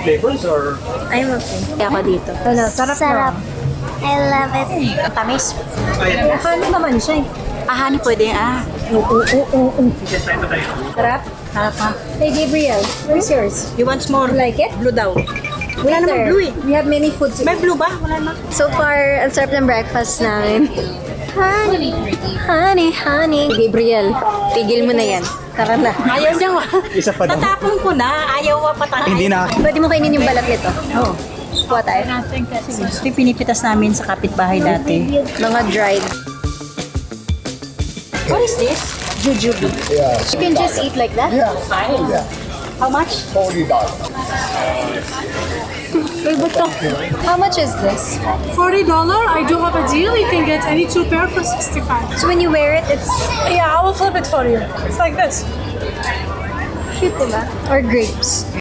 flavors or? I'm okay. Kaya ako dito. Ano, sarap, Sarap. na. I love it. Tamis. Honey naman siya. Honey pwede Sarap. Sarap ha. Hey, Gabriel, where's yours? You want more? You like it? Blue daw. Wala Waiter, namang blue eh. we have many foods. May blue ba? Wala na. So far, ang sarap ng breakfast namin. Honey, honey, honey. Gabriel, tigil mo na yan. Tara na. Ayaw niya wa. Isa pa daw. Tatapon ko na. Ayaw wa patay. Hindi na. Pwede mo kainin yung balat nito. Oh. Kuha tayo. Ito yung pinipitas namin sa kapitbahay dati. Mga dried. What is this? Jujube. Yeah. You can just eat like that? Yeah. Yeah. How much? $40. How much is this? $40. I do have a deal. You can get any 2 pair for 65. So when you wear it, it's Yeah, I will flip it for you. It's like this. cute, diba? Or grapes.